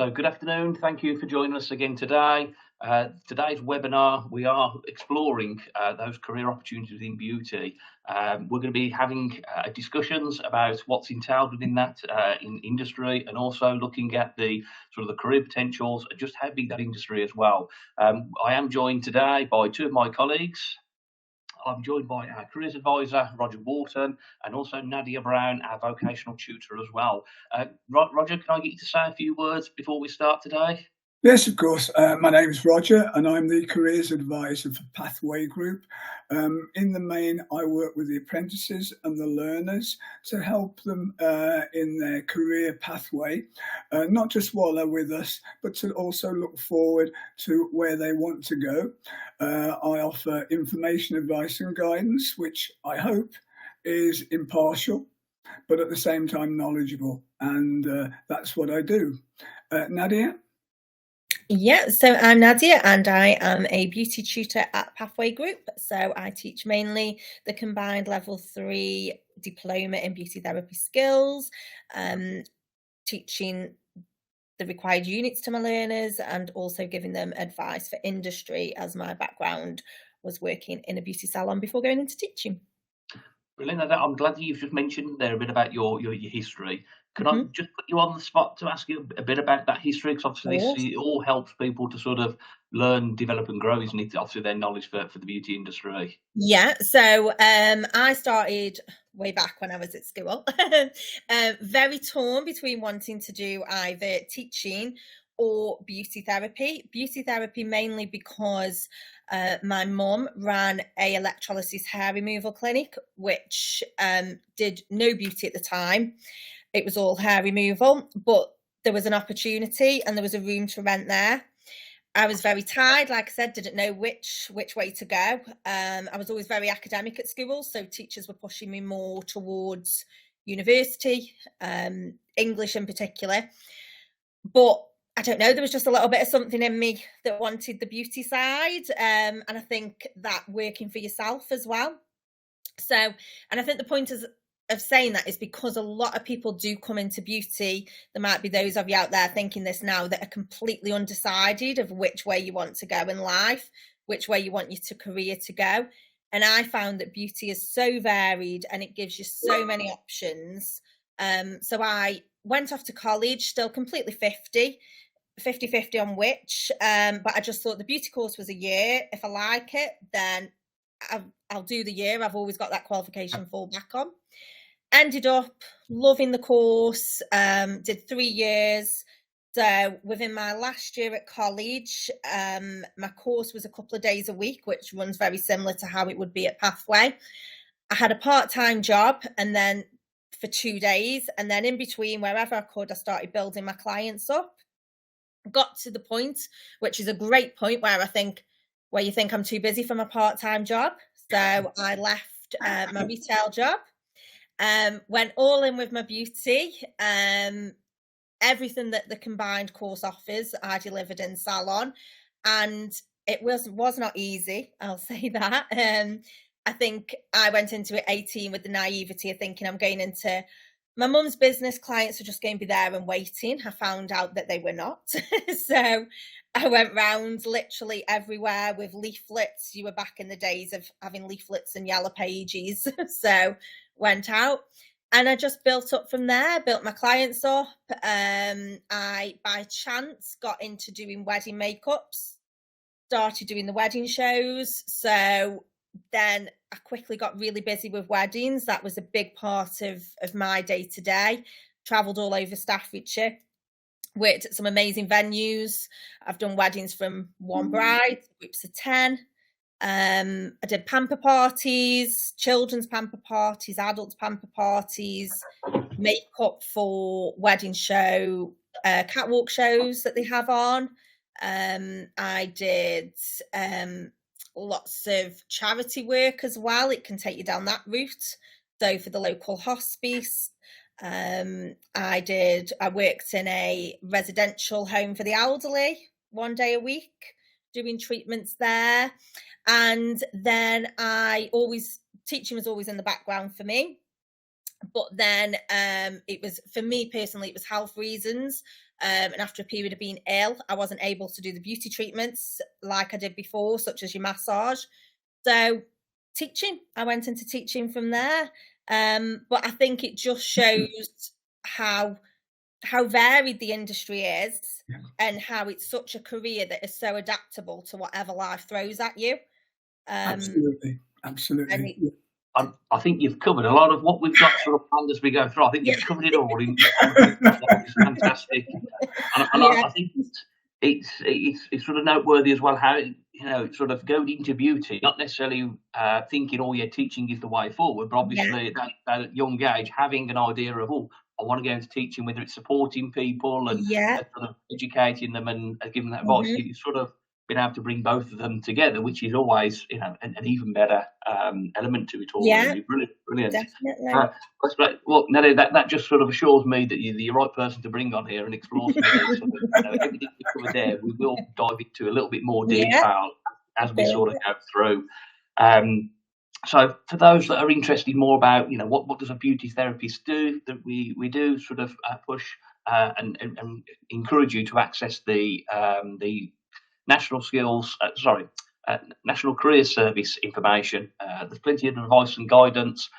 So good afternoon. Thank you for joining us again today. Today's webinar, we are exploring those career opportunities in beauty. We're going to be having discussions about what's entailed within that in industry, and also looking at the sort of the career potentials, just how big that industry as well. I am joined today by two of my colleagues. I'm joined by our careers advisor, Roger Worton, and also Nadia Brown, our vocational tutor as well. Roger, can I get you to say a few words before we start today? Yes, of course. My name is Roger and I'm the Careers Advisor for Pathway Group. In the main, I work with the apprentices and the learners to help them in their career pathway, not just while they're with us, but to also look forward to where they want to go. I offer information, advice and guidance, which I hope is impartial, but at the same time knowledgeable. And that's what I do. Nadia? Yeah, so I'm Nadia and I am a beauty tutor at Pathway Group. So I teach mainly the combined level 3 diploma in beauty therapy skills, teaching the required units to my learners and also giving them advice for industry, as my background was working in a beauty salon before going into teaching. Brilliant. I'm glad that you've just mentioned there a bit about your history. Can I just put you on the spot to ask you a bit about that history? Because obviously it all helps people to sort of learn, develop and grow, isn't it? Obviously their knowledge for the beauty industry. Yeah, so I started way back when I was at school, very torn between wanting to do either teaching or beauty therapy. Beauty therapy mainly because my mum ran a electrolysis hair removal clinic, which did no beauty at the time. It was all hair removal, but there was an opportunity and there was a room to rent there. I was very tired, like I said, didn't know which way to go. I was always very academic at school, so teachers were pushing me more towards university, English in particular. But I don't know, there was just a little bit of something in me that wanted the beauty side, and I think that working for yourself as well. So, and I think the point of saying that is because a lot of people do come into beauty. There might be those of you out there thinking this now that are completely undecided of which way you want to go in life, which way you want your career to go. And I found that beauty is so varied and it gives you so many options. So I went off to college, still completely 50-50 on which, but I just thought the beauty course was a year. If I like it, then I'll do the year. I've always got that qualification fall back on. Ended up loving the course, did 3 years. So within my last year at college, my course was a couple of days a week, which runs very similar to how it would be at Pathway. I had a part-time job and then for 2 days, and then in between, wherever I could, I started building my clients up. Got to the point, which is a great point, where you think I'm too busy for my part-time job. So I left my retail job. Went all in with my beauty. Everything that the combined course offers, I delivered in salon, and it was not easy. I'll say that. I think I went into it 18 with the naivety of thinking I'm going into my mum's business. Clients are just going to be there and waiting. I found out that they were not. So I went round literally everywhere with leaflets. You were back in the days of having leaflets and yellow pages. So went out and I just built up from there, built my clients up. I, by chance, got into doing wedding makeups, started doing the wedding shows. So then I quickly got really busy with weddings. That was a big part of my day-to-day. Travelled all over Staffordshire, worked at some amazing venues. I've done weddings from one bride, groups of 10. I did pamper parties, children's pamper parties, adults pamper parties, makeup for wedding show, catwalk shows that they have on. I did lots of charity work as well. It can take you down that route. So for the local hospice, I worked in a residential home for the elderly 1 day a week, doing treatments there. And then teaching was always in the background for me. But then it was, for me personally, it was health reasons. And after a period of being ill, I wasn't able to do the beauty treatments like I did before, such as your massage. So teaching, I went into teaching from there. But I think it just shows how varied the industry is, and how it's such a career that is so adaptable to whatever life throws at you. Absolutely. I think you've covered a lot of what we've got sort of planned as we go through. I think you've covered it all in it's fantastic. And I think it's sort of noteworthy as well how, it's sort of going into beauty, not necessarily thinking, teaching is the way forward, but obviously at that young age, having an idea of, I want to go into teaching, whether it's supporting people and sort of educating them and giving that advice. It's sort of been able to bring both of them together, which is always, an even better element to it all. Yeah, brilliant. Definitely. Well, Nadia, that just sort of assures me that you're the right person to bring on here and explore some of this. Everything you covered there, we will dive into a little bit more detail as we sort of go through. So for those that are interested more about, what does a beauty therapist do, that we do sort of push and encourage you to access the National Career Service information. There's plenty of advice and guidance.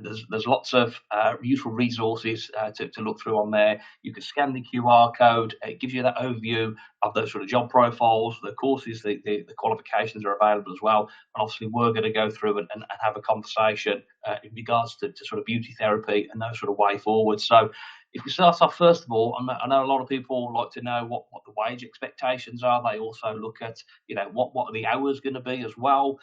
There's lots of useful resources to look through on there. You can scan the QR code. It gives you that overview of those sort of job profiles, the courses, the qualifications are available as well. And obviously, we're going to go through and have a conversation in regards to sort of beauty therapy and those sort of way forward. So if we start off, first of all, I know a lot of people like to know what the wage expectations are. They also look at, what are the hours going to be as well.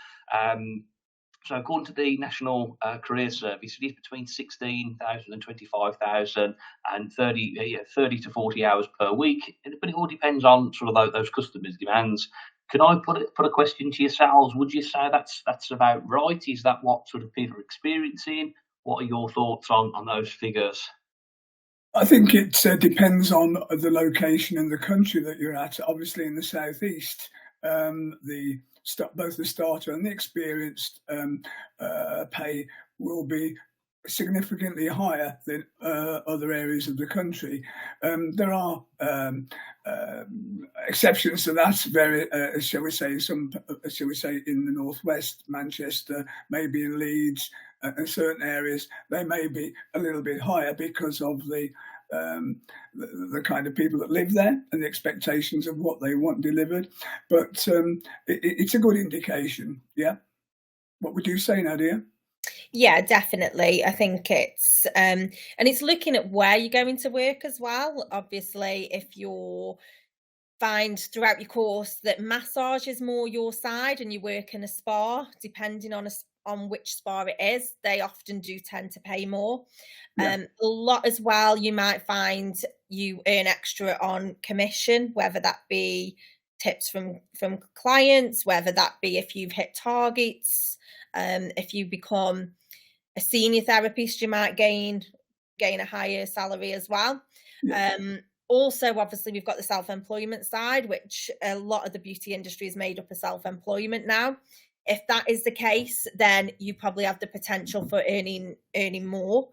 So according to the National Career Service, it is between 16,000 and 25,000 and 30 to 40 hours per week. But it all depends on sort of those customers' demands. Can I put a question to yourselves? Would you say that's about right? Is that what sort of people are experiencing? What are your thoughts on those figures? I think it depends on the location in the country that you're at. Obviously, in the southeast, both the starter and the experienced pay will be significantly higher than other areas of the country. There are exceptions to that. Shall we say in the northwest, Manchester, maybe in Leeds, and certain areas they may be a little bit higher because of the kind of people that live there and the expectations of what they want delivered. But it's a good indication. Yeah. What would you say, Nadia? Yeah, definitely. I think it's and it's looking at where you're going to work as well. Obviously, if you're find throughout your course that massage is more your side and you work in a spa, depending on which spa it is, they often do tend to pay more. A lot as well, you might find you earn extra on commission, whether that be tips from clients, whether that be if you've hit targets. If you become a senior therapist, you might gain a higher salary as well. Also, obviously, we've got the self-employment side, which a lot of the beauty industry is made up of self-employment now. If that is the case, then you probably have the potential for earning more.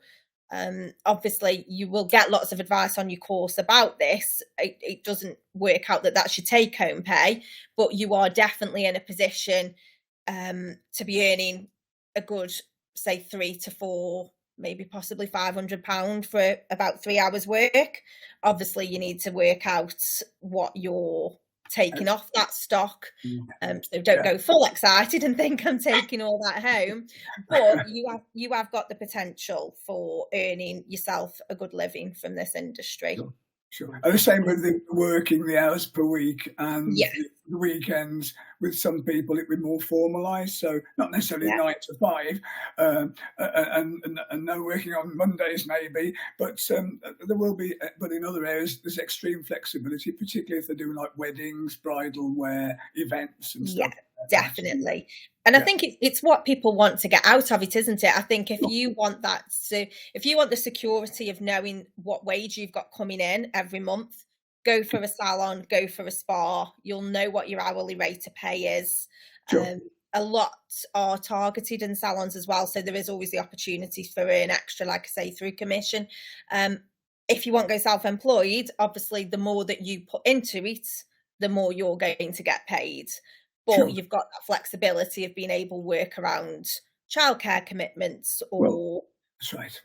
Obviously, you will get lots of advice on your course about this. It doesn't work out that that's your take-home pay, but you are definitely in a position to be earning a good, say, 3 to 4, maybe possibly £500 for about 3 hours work. Obviously, you need to work out what you're taking off that stock. So don't go full excited and think I'm taking all that home. But you have got the potential for earning yourself a good living from this industry. Sure. And the same with the working the hours per week and the weekends. With some people, it would be more formalised, so not necessarily 9 to 5, and no working on Mondays maybe, but there will be. But in other areas, there's extreme flexibility, particularly if they're doing like weddings, bridal wear, events, and stuff. Yeah, definitely. And I think it's what people want to get out of it, isn't it? I think if you want that, so if you want the security of knowing what wage you've got coming in every month, go for a salon, go for a spa. You'll know what your hourly rate of pay is. Sure. a lot are targeted in salons as well, so there is always the opportunity for an extra, like I say, through commission. If you want to go self-employed, obviously the more that you put into it, the more you're going to get paid, but Sure. you've got that flexibility of being able to work around childcare commitments, or That's right.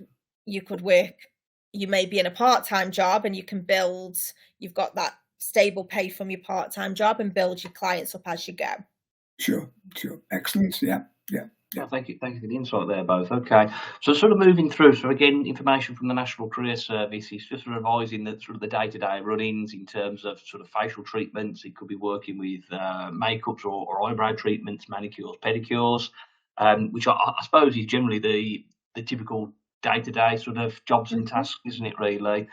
you could work, you may be in a part-time job and you can build, you've got that stable pay from your part-time job and build your clients up as you go. Sure. Excellent. Yeah. Oh, thank you for the insight there, both. Okay, so sort of moving through. So again, information from the National Career Service is just revising the sort of the day-to-day run-ins in terms of sort of facial treatments. It could be working with makeups or eyebrow treatments, manicures, pedicures, which I suppose is generally the typical day-to-day sort of jobs and tasks, isn't it? Really.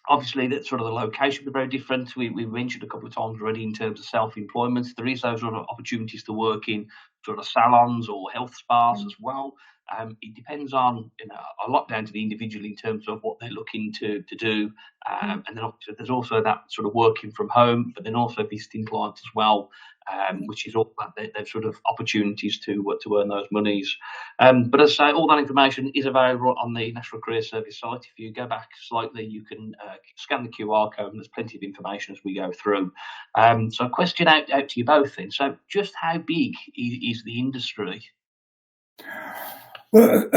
Obviously, that sort of the location will be very different. We mentioned a couple of times already in terms of self-employment. There is those sort of opportunities to work in sort of salons or health spas as well. It depends on a lot down to the individual in terms of what they're looking to do, and then obviously there's also that sort of working from home, but then also visiting clients as well, which is all that they're sort of opportunities to earn those monies. But as I say, all that information is available on the National Career Service site. If you go back slightly, you can scan the QR code, and there's plenty of information as we go through. So a question out to you both then. So just how big is the industry? Well,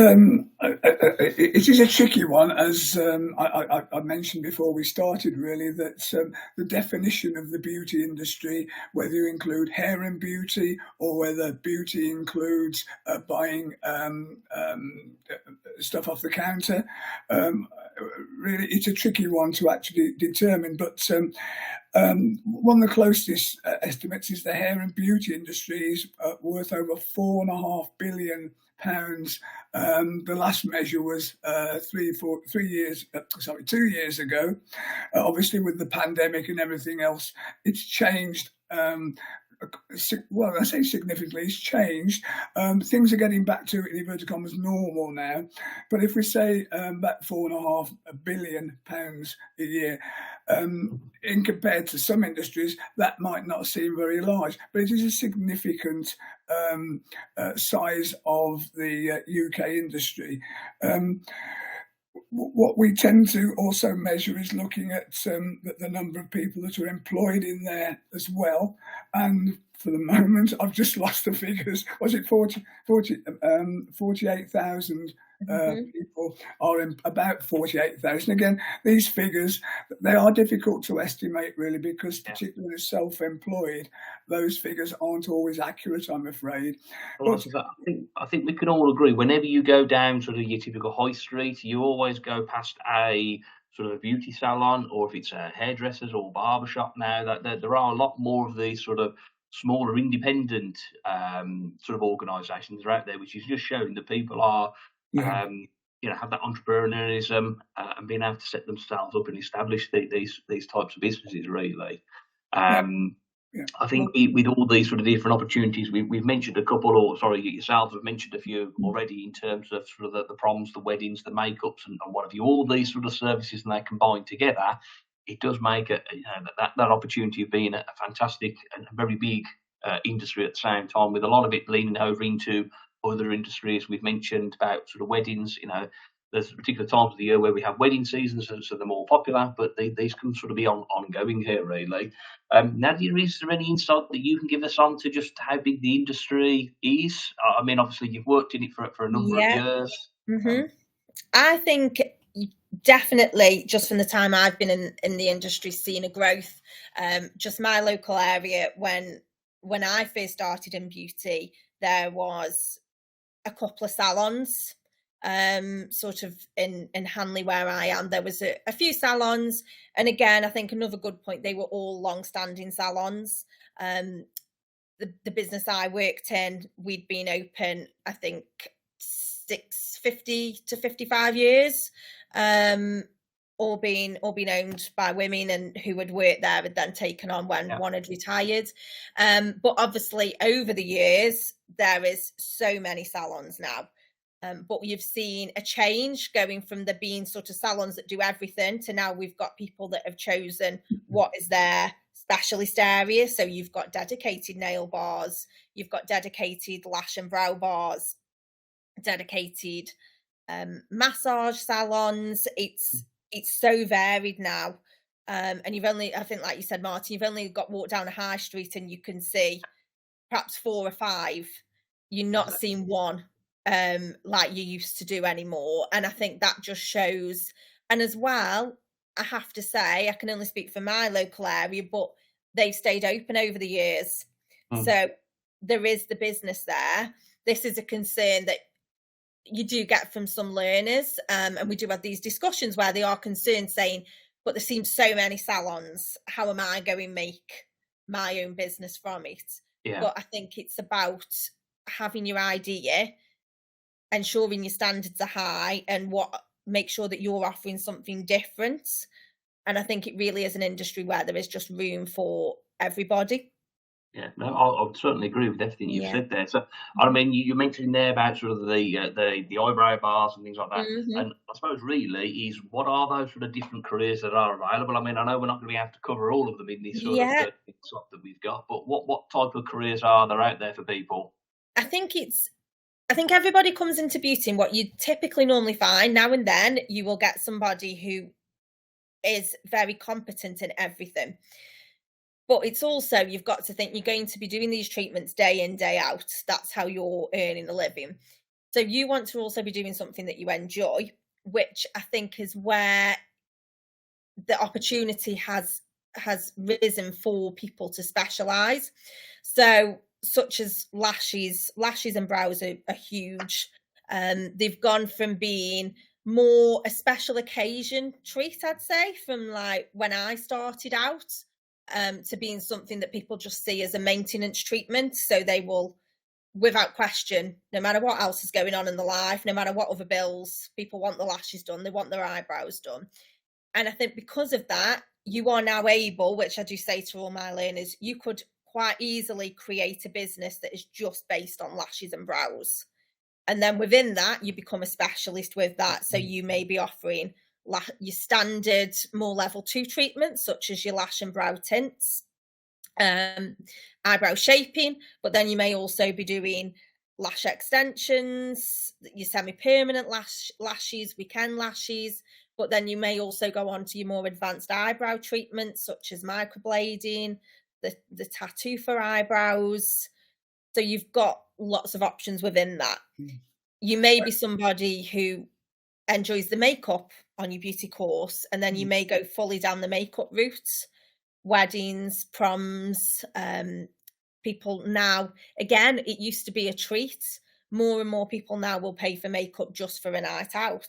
it is a tricky one, as I mentioned before we started, really, that the definition of the beauty industry, whether you include hair and beauty or whether beauty includes buying stuff off the counter, really, it's a tricky one to actually determine. But one of the closest estimates is the hair and beauty industry is worth over £4.5 billion. The last measure was 2 years ago. Obviously, with the pandemic and everything else, it's changed. Well, I say significantly, it's changed. Things are getting back to, in inverted commas, normal now. But if we say about £4.5 billion a year, in compared to some industries, that might not seem very large, but it is a significant size of the UK industry. What we tend to also measure is looking at the number of people that are employed in there as well. And for the moment, I've just lost the figures. Was it 48,000 people are in, about 48,000. Again, these figures, they are difficult to estimate, really, because particularly self-employed, those figures aren't always accurate, I'm afraid. But I think we can all agree, whenever you go down sort of your typical high street, you always go past a sort of a beauty salon, or if it's a hairdressers or barber shop now, that there are a lot more of these sort of smaller independent sort of organisations are out there, which is just showing that people are have that entrepreneurialism and being able to set themselves up and establish these types of businesses, really. I think with all these sort of different opportunities, we've mentioned a couple, or sorry, yourselves have mentioned a few already in terms of sort of the proms, the weddings, the makeups, and what have you. All these sort of services, and they combine together, it does make that opportunity of being a fantastic and a very big industry at the same time, with a lot of it leaning over into other industries. We've mentioned about sort of weddings. There's particular times of the year where we have wedding seasons, so they're more popular, but these can sort of be ongoing here, really. Nadia, is there any insight that you can give us on to just how big the industry is? I mean, obviously, you've worked in it for a number of years. I think definitely, just from the time I've been in the industry, seeing a growth. Just my local area, when I first started in beauty, there was a couple of salons. Sort of in Hanley, where I am, there was a few salons, and again, I think another good point, they were all long-standing salons. The business I worked in, we'd been open, I think, 50 to 55 years, all being owned by women, and who had worked there had then taken on when one had retired. But obviously, over the years, there is so many salons now. But you've seen a change going from there being sort of salons that do everything to now we've got people that have chosen what is their specialist areas. So you've got dedicated nail bars, you've got dedicated lash and brow bars, dedicated massage salons. It's so varied now. And you've only, I think, like you said, Martin, you've only got to walk down a high street and you can see perhaps 4 or 5. You're not seeing one like you used to do anymore. And I think that just shows. And as well, I have to say, I can only speak for my local area, but they've stayed open over the years. So there is the business there. This is a concern that you do get from some learners, and we do have these discussions where they are concerned, saying, but there seems so many salons, how am I going to make my own business from it? But I think it's about having your idea, ensuring your standards are high, and make sure that you're offering something different. And I think it really is an industry where there is just room for everybody. Yeah, no, I'll certainly agree with everything you've said there. So, I mean, you mentioned there about sort of the eyebrow bars and things like that. And I suppose really is, what are those sort of different careers that are available? I mean, I know we're not going to be able to cover all of them in this sort of slot that we've got, but what type of careers are there out there for people? I think everybody comes into beauty, and what you typically normally find, now and then you will get somebody who is very competent in everything. But it's also, you've got to think, you're going to be doing these treatments day in, day out. That's how you're earning a living. So you want to also be doing something that you enjoy, which I think is where the opportunity has risen for people to specialise. So such as lashes and brows are huge. They've gone from being more a special occasion treat, I'd say, from like when I started out, to being something that people just see as a maintenance treatment. So they will, without question, no matter what else is going on in their life, no matter what other bills, people want the lashes done, they want their eyebrows done. And I think because of that, you are now able, which I do say to all my learners, you could quite easily create a business that is just based on lashes and brows. And then within that, you become a specialist with that. So you may be offering your standard, more level 2 treatments, such as your lash and brow tints, eyebrow shaping, but then you may also be doing lash extensions, your semi-permanent lashes, weekend lashes, but then you may also go on to your more advanced eyebrow treatments, such as microblading, the tattoo for eyebrows. So you've got lots of options within that. You may be somebody who enjoys the makeup on your beauty course, and then you may go fully down the makeup route, weddings, proms. People now, again, it used to be a treat. More and more people now will pay for makeup just for a night out.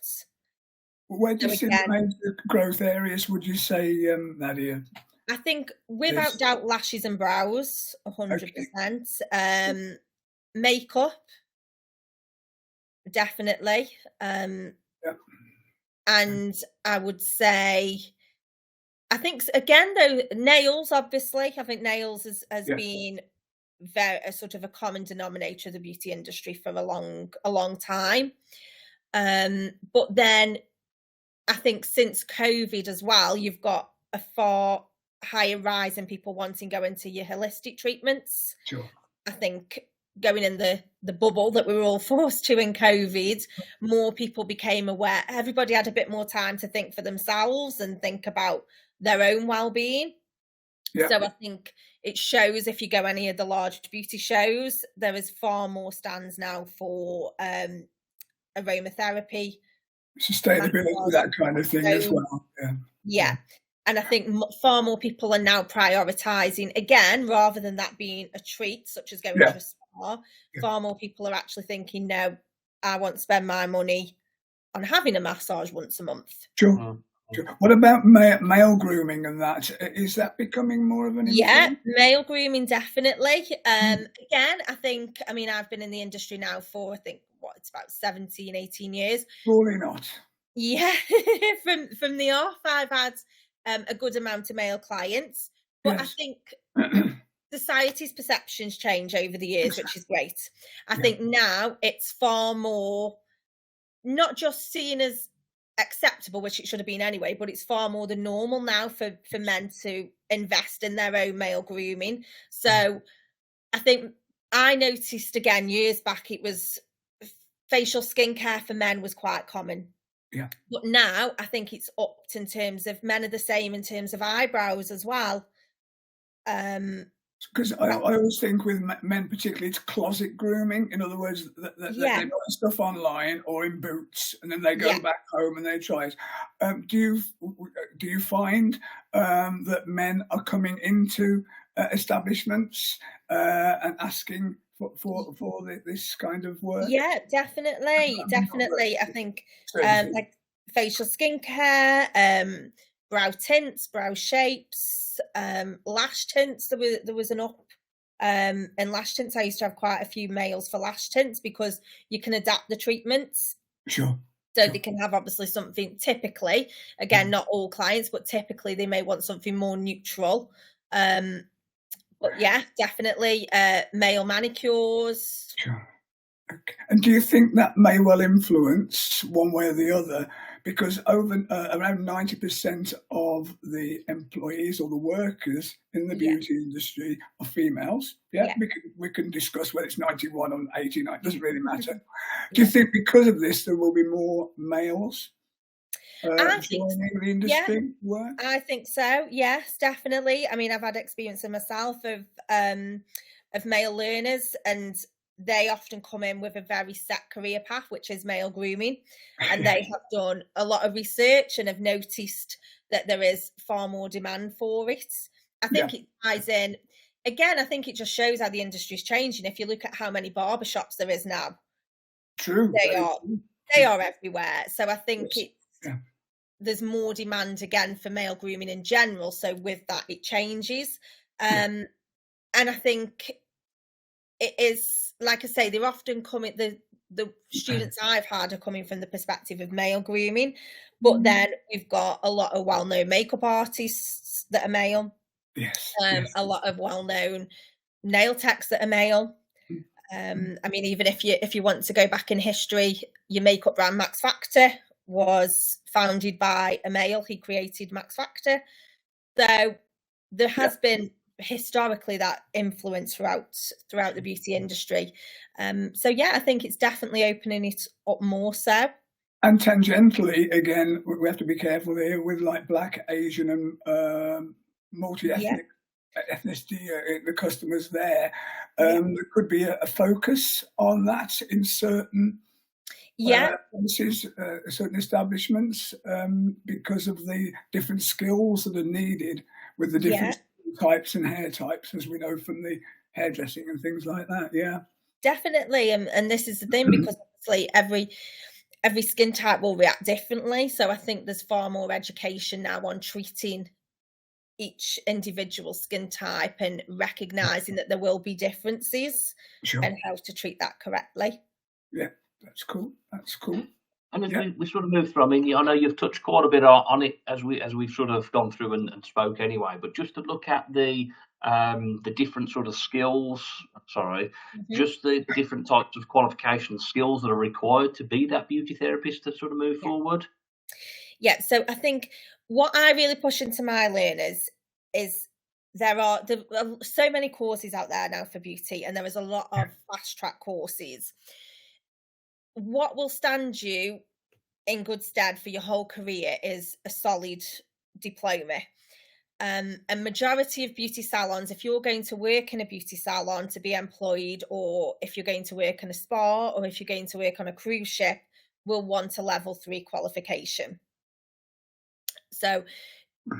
Where do you see the major growth areas, would you say, Nadia? I think without doubt lashes and brows, 100%. Makeup, definitely. And I would say, I think again though, nails, obviously, I think nails has been a sort of a common denominator of the beauty industry for a long time. But then I think since COVID as well, you've got a far higher rise in people wanting to go into your holistic treatments. Sure. I think going in the bubble that we were all forced to in COVID, more people became aware. Everybody had a bit more time to think for themselves and think about their own well-being. Yeah. So I think it shows, if you go any of the large beauty shows, there is far more stands now for aromatherapy, sustainability, that kind of thing as well. Yeah. And I think far more people are now prioritising, again, rather than that being a treat, such as going to a spa, far more people are actually thinking, no, I want to spend my money on having a massage once a month. Sure. What about male grooming and that? Is that becoming more of an issue? Yeah, male grooming, definitely. Again, I think, I mean, I've been in the industry now for, I think, it's about 17, 18 years. Surely not. Yeah, from the off, I've had a good amount of male clients, but I think society's perceptions change over the years, which is great. I think now it's far more not just seen as acceptable, which it should have been anyway, but it's far more than normal now for men to invest in their own male grooming. So I think I noticed again years back, it was facial skincare for men was quite common. Yeah. But now I think it's upped in terms of men are the same in terms of eyebrows as well. Because I always think with men particularly, it's closet grooming. In other words, that they buy stuff online or in Boots, and then they go back home and they try it. Do you find that men are coming into establishments and asking for this kind of work? Yeah, definitely. I think like facial skincare, brow tints, brow shapes, lash tints. There was an up in lash tints. I used to have quite a few males for lash tints because you can adapt the treatments. Sure. So they can have obviously something, typically, again, not all clients, but typically they may want something more neutral. But yeah, definitely male manicures. Sure. Okay. And do you think that may well influence one way or the other? Because around 90% of the employees or the workers in the beauty industry are females. Yeah? We can discuss whether it's 91 or 89. It doesn't really matter. Do you think because of this there will be more males joining the industry work? I think so. Yes, definitely. I mean, I've had experience in myself of male learners, and they often come in with a very set career path, which is male grooming, and they have done a lot of research and have noticed that there is far more demand for it. I think it ties in. Again, I think it just shows how the industry is changing. If you look at how many barbershops there is now, they are everywhere. So I think there's more demand again for male grooming in general. So with that, it changes. And I think it is, like I say, they're often coming, the students I've had are coming from the perspective of male grooming, but then we've got a lot of well-known makeup artists that are male. A lot of well-known nail techs that are male. I mean, even if you want to go back in history, your makeup brand Max Factor was founded by a male. He created Max Factor. So there has been historically that influence throughout the beauty industry. So yeah, I think it's definitely opening it up more so. And tangentially, again, we have to be careful here with like Black, Asian and multi-ethnic ethnicity, the customers there. There could be a focus on that in certain places, certain establishments, because of the different skills that are needed with the different types and hair types, as we know from the hairdressing and things like that. Yeah, definitely. And this is the thing, because obviously every skin type will react differently. So I think there's far more education now on treating each individual skin type and recognizing that there will be differences and how to treat that correctly. Yeah, that's cool. And as we sort of move through, I mean, I know you've touched quite a bit on it as we've sort of gone through and spoke anyway, but just to look at the different sort of skills, just the different types of qualification skills that are required to be that beauty therapist to sort of move forward. Yeah, so I think what I really push into my learners is there are so many courses out there now for beauty, and there is a lot of fast track courses. What will stand you in good stead for your whole career is a solid diploma. A majority of beauty salons, if you're going to work in a beauty salon to be employed, or if you're going to work in a spa, or if you're going to work on a cruise ship, will want a level 3 qualification. So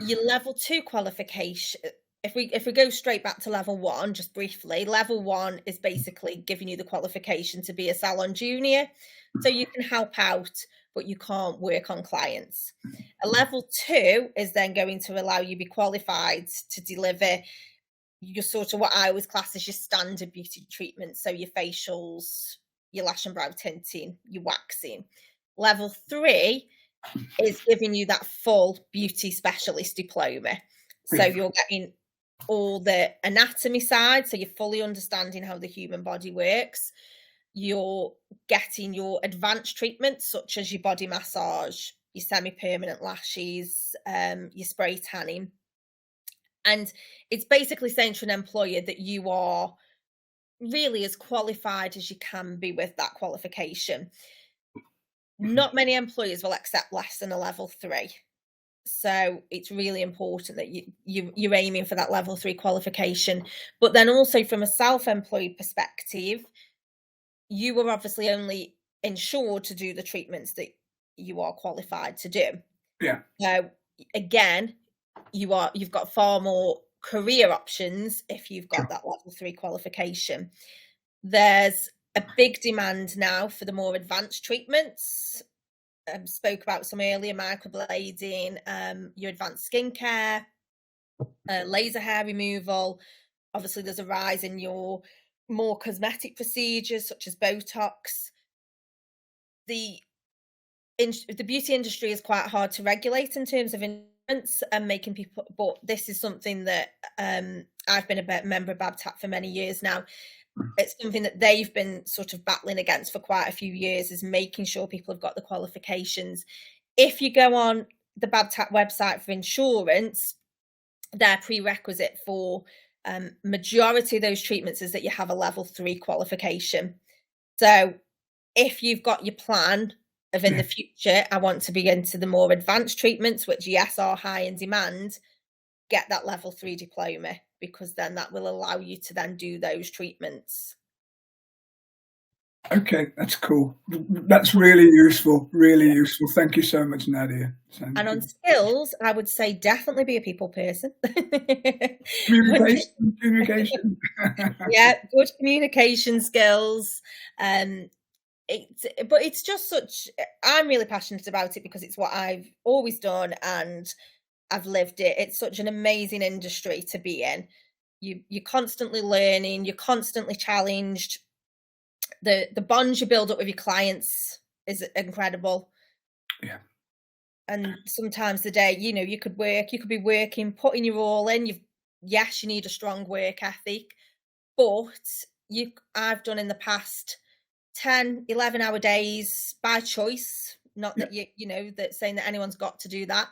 your level 2 qualification, if we go straight back to level 1, just briefly, level 1 is basically giving you the qualification to be a salon junior. So you can help out, but you can't work on clients. A level 2 is then going to allow you to be qualified to deliver your sort of what I always class as your standard beauty treatment. So your facials, your lash and brow tinting, your waxing. Level 3 is giving you that full beauty specialist diploma. So you're getting all the anatomy side, so you're fully understanding how the human body works. You're getting your advanced treatments, such as your body massage, your semi-permanent lashes, your spray tanning. And it's basically saying to an employer that you are really as qualified as you can be with that qualification. Not many employers will accept less than a level 3. So it's really important that you're aiming for that level 3 qualification. But then also from a self-employed perspective, you are obviously only insured to do the treatments that you are qualified to do. Yeah. So again, you've got far more career options if you've got that level 3 qualification. There's a big demand now for the more advanced treatments. Spoke about some earlier, microblading, your advanced skincare, laser hair removal. Obviously, there's a rise in your more cosmetic procedures such as Botox. The beauty industry is quite hard to regulate in terms of insurance and making people, but this is something that I've been a member of BABTAC for many years now. It's something that they've been sort of battling against for quite a few years, is making sure people have got the qualifications. If you go on the BABTAC website for insurance, their prerequisite for majority of those treatments is that you have a level 3 qualification. So if you've got your plan of in the future, I want to be into the more advanced treatments, which yes are high in demand, get that level 3 diploma, because then that will allow you to then do those treatments. Okay, that's cool. That's really useful, really useful. Thank you so much, Nadia. And on skills, I would say definitely be a people person. Communication. Yeah, good communication skills. But it's just such, I'm really passionate about it because it's what I've always done and I've lived it. It's such an amazing industry to be in. You're constantly learning, you're constantly challenged. The bonds you build up with your clients is incredible. Yeah. And sometimes the day, you could be working, putting your all in. Yes, you need a strong work ethic, but I've done in the past 10, 11-hour days by choice. Not that that's saying that anyone's got to do that,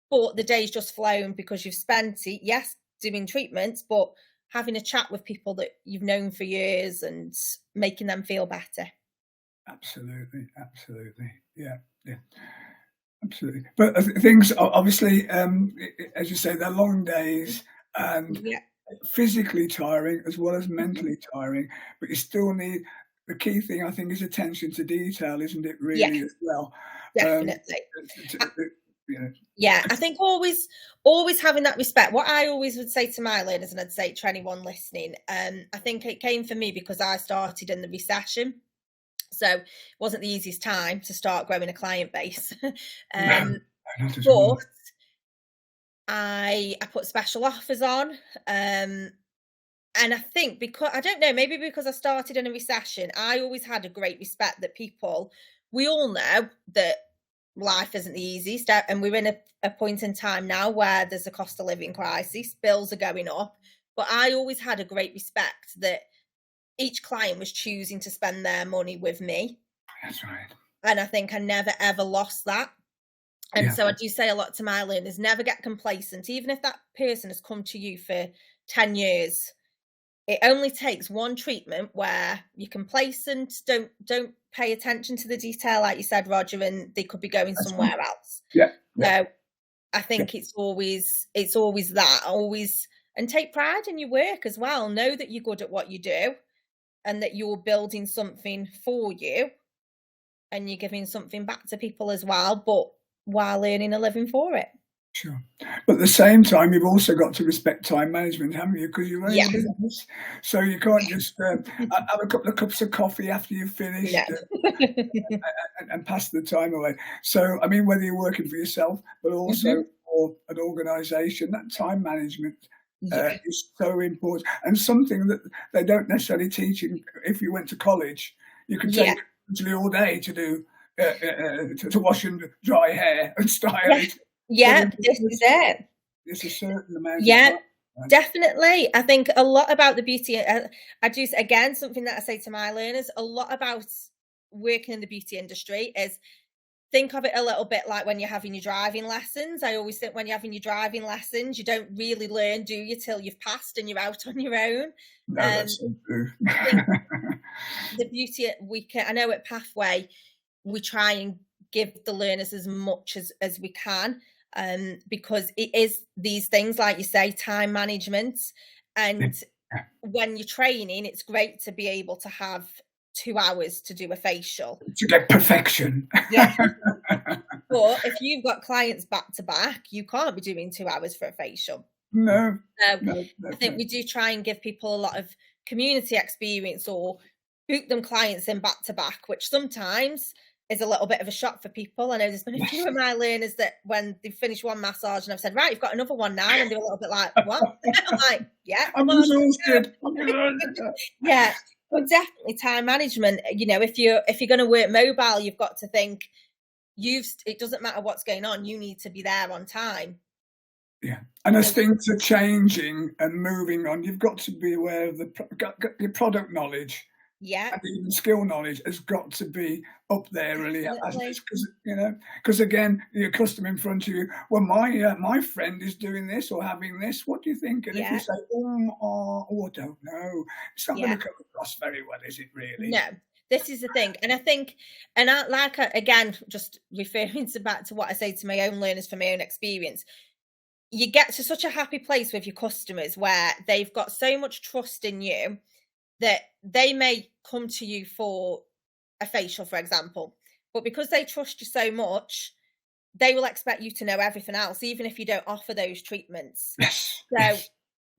but the day's just flown because you've spent it, yes, doing treatments, but having a chat with people that you've known for years and making them feel better. Absolutely. Yeah. Absolutely. But things obviously, as you say, they're long days and physically tiring as well as mentally tiring, but you still need, the key thing I think is attention to detail, isn't it, really, as well? Definitely. I think always having that respect. What I always would say to my learners, and I'd say to anyone listening, I think it came for me because I started in the recession. So it wasn't the easiest time to start growing a client base. But I put special offers on. And I think maybe because I started in a recession, I always had a great respect that we all know that life isn't the easiest, and we're in a point in time now where there's a cost of living crisis, bills are going up, but I always had a great respect that each client was choosing to spend their money with me. That's right. And I think I never ever lost that. And so I do say a lot to my learners, never get complacent. Even if that person has come to you for 10 years, it only takes one treatment where you're complacent, don't pay attention to the detail, like you said, Roger, and they could be going somewhere else. So I think it's always that, and take pride in your work as well. Know that you're good at what you do and that you're building something for you and you're giving something back to people as well, but while earning a living for it. Sure. But at the same time, you've also got to respect time management, haven't you? Because you're running a business. So you can't just have a couple of cups of coffee after you've finished and pass the time away. So, I mean, whether you're working for yourself, but also for an organisation, that time management is so important. And something that they don't necessarily teach if you went to college. You could take literally all day to do, to wash and dry hair and style it. Yeah, this is it. It's a certain amount. Yeah, definitely. I think a lot about the beauty. I do, again, something that I say to my learners, a lot about working in the beauty industry is think of it a little bit like when you're having your driving lessons. I always think when you're having your driving lessons, you don't really learn, do you, till you've passed and you're out on your own. No, that's so true. I think the beauty I know at Pathway, we try and give the learners as much as we can, because it is these things, like you say, time management. And when you're training, it's great to be able to have 2 hours to do a facial. To get perfection. Yeah. But if you've got clients back to back, you can't be doing 2 hours for a facial. No. So I think we do try and give people a lot of community experience, or book them clients in back to back, which sometimes is a little bit of a shock for people. I know there's been a few of my learners that when they've finished one massage and I've said, right, you've got another one now, and they're a little bit like, what? I'm like, yeah. I'm exhausted. Yeah. But definitely time management. You know, if you're going to work mobile, you've got to think it doesn't matter what's going on, you need to be there on time. Yeah, and as things are changing and moving on, you've got to be aware of your product knowledge. Yeah, and even skill knowledge has got to be up there, really, because again, your customer in front of you. Well, my friend is doing this or having this. What do you think? And if you say, I don't know, it's not going to come across very well, is it? Really? No. This is the thing, and I think, again, just referring back to what I say to my own learners from my own experience. You get to such a happy place with your customers where they've got so much trust in you that they may come to you for a facial, for example, but because they trust you so much, they will expect you to know everything else, even if you don't offer those treatments. So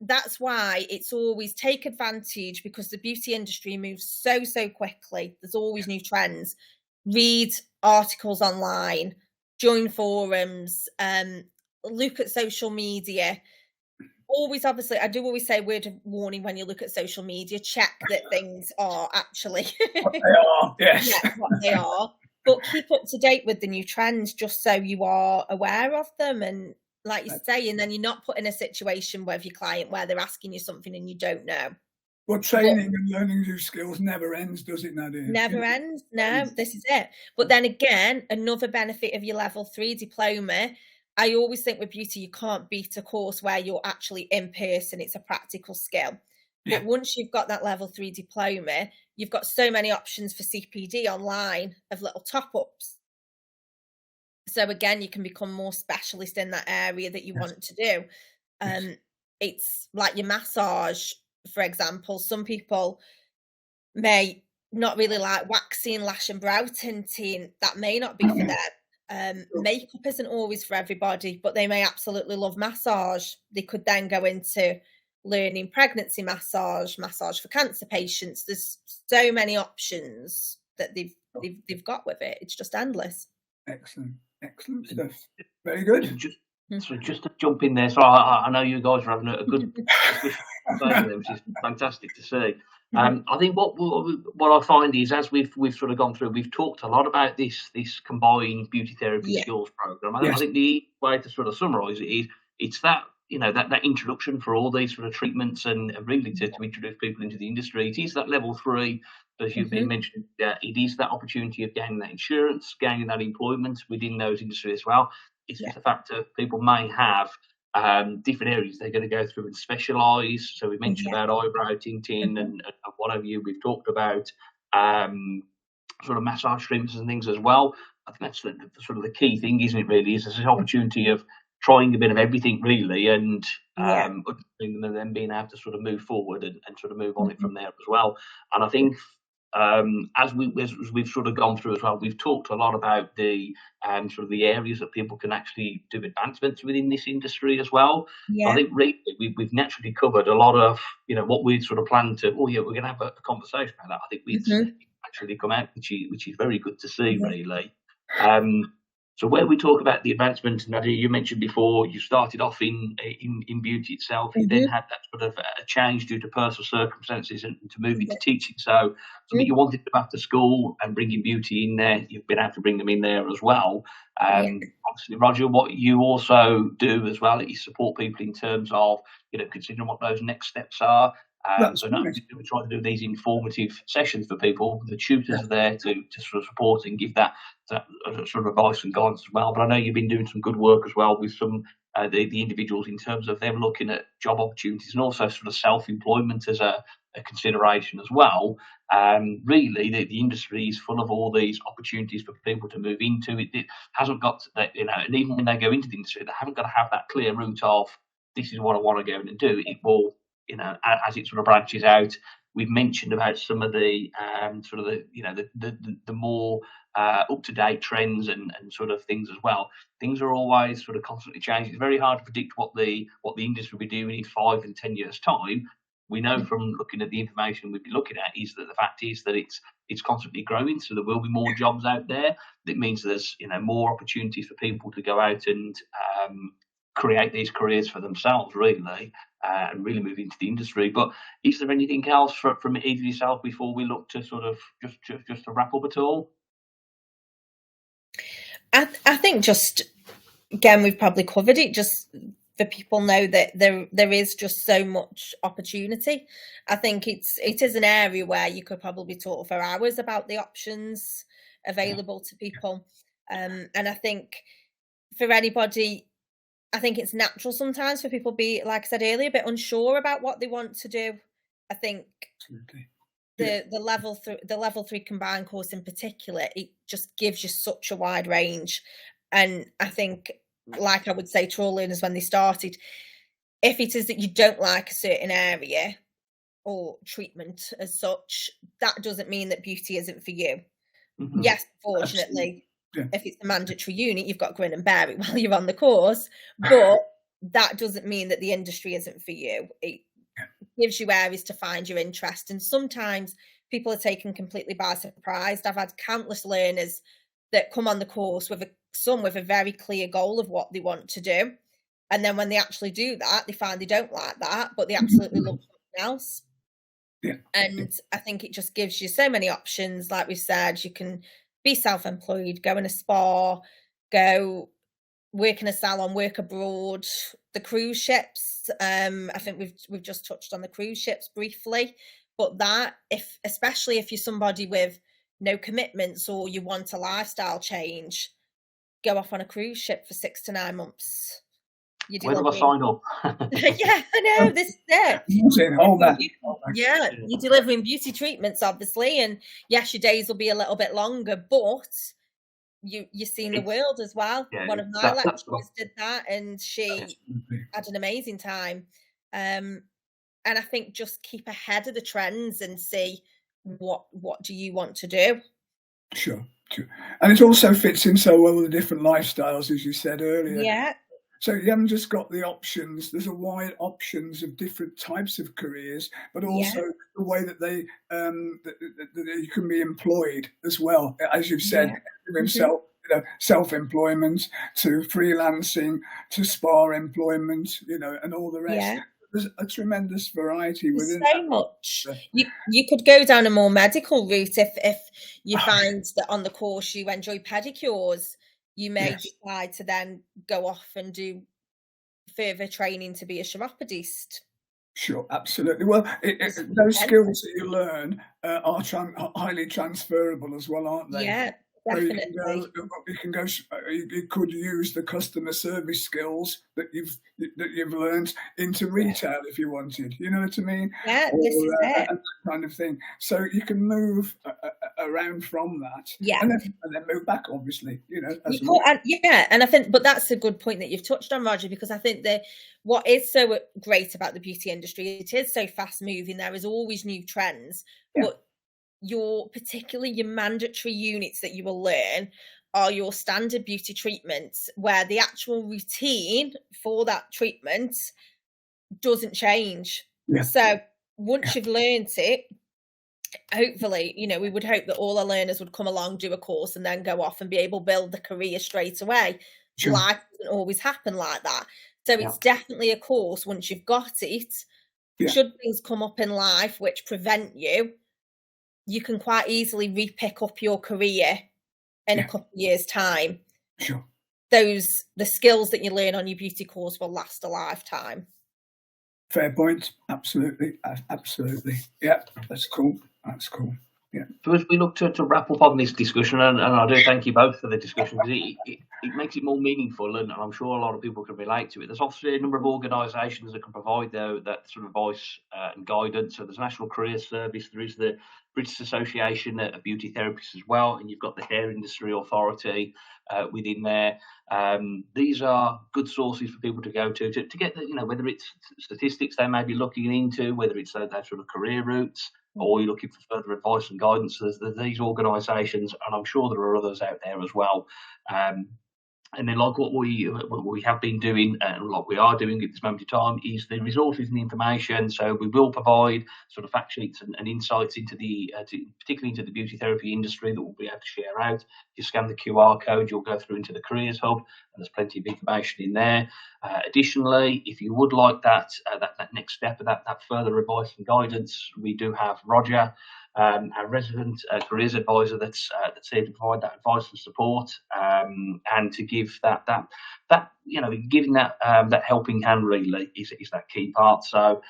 that's why it's always take advantage, because the beauty industry moves so quickly. There's always new trends. Read articles online, join forums, look at social media. Always, obviously, I do always say word of warning when you look at social media, check that things are actually what they are. Yes. Yeah, what they are. But keep up to date with the new trends, just so you are aware of them. And like you say, and then you're not put in a situation with your client where they're asking you something and you don't know. Well, training and learning new skills never ends, does it, Nadia? Never ends. No, this is it. But then again, another benefit of your level 3 diploma, I always think with beauty, you can't beat a course where you're actually in person. It's a practical skill. Yeah. But once you've got that level 3 diploma, you've got so many options for CPD online of little top-ups. So again, you can become more specialist in that area that you want to do. It's like your massage, for example. Some people may not really like waxing, lash and brow tinting. That may not be for them. Makeup isn't always for everybody, but they may absolutely love massage. They could then go into learning pregnancy massage for cancer patients. There's so many options that they've got with it. It's just endless. Excellent stuff. Very good. Just to jump in there, so I know you guys are having a good discussion, which is fantastic to see. I think what I find is, as we've sort of gone through, we've talked a lot about this combined beauty therapy skills program. I think the way to sort of summarise it is, it's that that introduction for all these sort of treatments and really to introduce people into the industry. It is that level 3, as you've been mentioning. It is that opportunity of gaining that insurance, gaining that employment within those industries as well. It's just the fact that people may have different areas they're going to go through and specialise. So we mentioned about eyebrow tinting and whatever we've talked about sort of massage treatments and things as well. I think that's sort of the key thing, isn't it, really, is there's an opportunity of trying a bit of everything, really, and then being able to sort of move forward and sort of move on it from there as well. And I think as we've sort of gone through as well, we've talked a lot about the sort of the areas that people can actually do advancements within this industry as well. Yeah. I think really we've naturally covered a lot of what we sort of planned to. We're going to have a conversation about that. I think we've actually come out, which is very good to see, really. So where we talk about the advancement, Nadia, you mentioned before, you started off in beauty itself. You then had that sort of a change due to personal circumstances and to move into teaching. So something you wanted to go after school and bringing beauty in there, you've been able to bring them in there as well. Obviously, Roger, what you also do as well is support people in terms of considering what those next steps are. So not only do we try to do these informative sessions for people, the tutors are there to sort of support and give that sort of advice and guidance as well. But I know you've been doing some good work as well with some the individuals in terms of them looking at job opportunities and also sort of self-employment as a consideration as well. Really, the industry is full of all these opportunities for people to move into. It hasn't got that, and even when they go into the industry, they haven't got to have that clear route of this is what I want to go in and do. It will, as it sort of branches out. We've mentioned about some of the sort of the more up-to-date trends and sort of things as well. Things are always sort of constantly changing. It's very hard to predict what the industry will be doing in 5 and 10 years' time. We know from looking at the information we'd be looking at is that the fact is that it's constantly growing, so there will be more jobs out there. That means there's more opportunities for people to go out and create these careers for themselves, really, and really move into the industry. But is there anything else from either yourself before we look to sort of just to wrap up at all? I think just again we've probably covered it. Just for people know that there is just so much opportunity. I think it is an area where you could probably talk for hours about the options available to people. And I think for anybody, I think it's natural sometimes for people be, like I said earlier, a bit unsure about what they want to do. I think the level 3 combined course in particular, it just gives you such a wide range. And I think, like I would say to all learners when they started, if it is that you don't like a certain area or treatment as such, that doesn't mean that beauty isn't for you. Mm-hmm. Yes, fortunately, if it's a mandatory unit, you've got to grin and bear it while you're on the course, but that doesn't mean that the industry isn't for you. It gives you areas to find your interest, and sometimes people are taken completely by surprise. I've had countless learners that come on the course with some with a very clear goal of what they want to do, and then when they actually do that, they find they don't like that, but they absolutely love something else. And I think it just gives you so many options. Like we said, you can be self-employed, go in a spa, go work in a salon, work abroad, the cruise ships. I think we've just touched on the cruise ships briefly, but that, especially if you're somebody with no commitments or you want a lifestyle change, go off on a cruise ship for 6 to 9 months. Where do I sign up? Yeah, I know, this is it. Yeah, you're delivering beauty treatments, obviously, and yes, your days will be a little bit longer, but you're seeing the world as well. One of my lecturers did that, and she had an amazing time. And I think just keep ahead of the trends and see what do you want to do. Sure. And it also fits in so well with the different lifestyles, as you said earlier. Yeah. So you haven't just got the options. There's a wide options of different types of careers, but also the way that they that you can be employed as well. As you've said, self-employment to freelancing to spa employment, and all the rest. Yeah. There's a tremendous variety within so that. Much. You could go down a more medical route if you find that on the course you enjoy pedicures. You may decide to then go off and do further training to be a chiropodist. Sure, absolutely. Well, those skills that you learn are highly transferable as well, aren't they? Yeah, definitely. You could use the customer service skills that you've learned into retail if you wanted. You know what I mean? Yeah, this is it. That kind of thing. So you can move around from that. Yeah, and then move back, obviously. And I think, but that's a good point that you've touched on, Roger, because I think that what is so great about the beauty industry, it is so fast moving. There is always new trends, but your mandatory units that you will learn are your standard beauty treatments, where the actual routine for that treatment doesn't change. So once you've learned it, hopefully, we would hope that all our learners would come along, do a course, and then go off and be able to build the career straight away. Life doesn't always happen like that. So it's definitely a course. Once you've got it, should things come up in life which prevent you can quite easily re-pick up your career in a couple of years' time. Sure. The skills that you learn on your beauty course will last a lifetime. Fair point. Absolutely. Absolutely. Yeah, that's cool. That's cool. Yeah. So as we look to wrap up on this discussion, and I do thank you both for the discussion, because it makes it more meaningful, and I'm sure a lot of people can relate to it. There's obviously a number of organisations that can provide that sort of advice and guidance. So there's National Career Service, there is the British Association of Beauty Therapists as well, and you've got the Hair Industry Authority within there. These are good sources for people to go to get the, whether it's statistics they may be looking into, whether it's their sort of career routes, or you're looking for further advice and guidance. There's these organisations, and I'm sure there are others out there as well. And then, like what we have been doing, and like we are doing at this moment in time, is the resources and the information. So we will provide sort of fact sheets and insights into particularly into the beauty therapy industry that we'll be able to share out. If you scan the QR code, you'll go through into the Careers Hub, and there's plenty of information in there. Additionally, if you would like that next step of that further advice and guidance, we do have Roger, our resident careers advisor, that's here to provide that advice and support, and to give that giving that helping hand really is that key part. So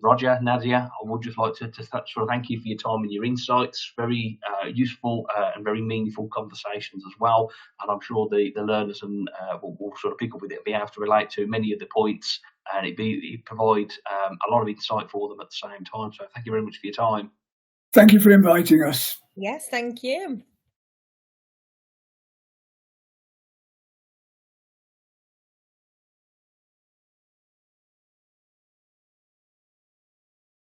Roger, Nadia, I would just like to sort of thank you for your time and your insights. Very useful and very meaningful conversations as well, and I'm sure the learners and will sort of pick up with it and be able to relate to many of the points, and it provide a lot of insight for them at the same time. So thank you very much for your time. Thank you for inviting us. Yes, thank you.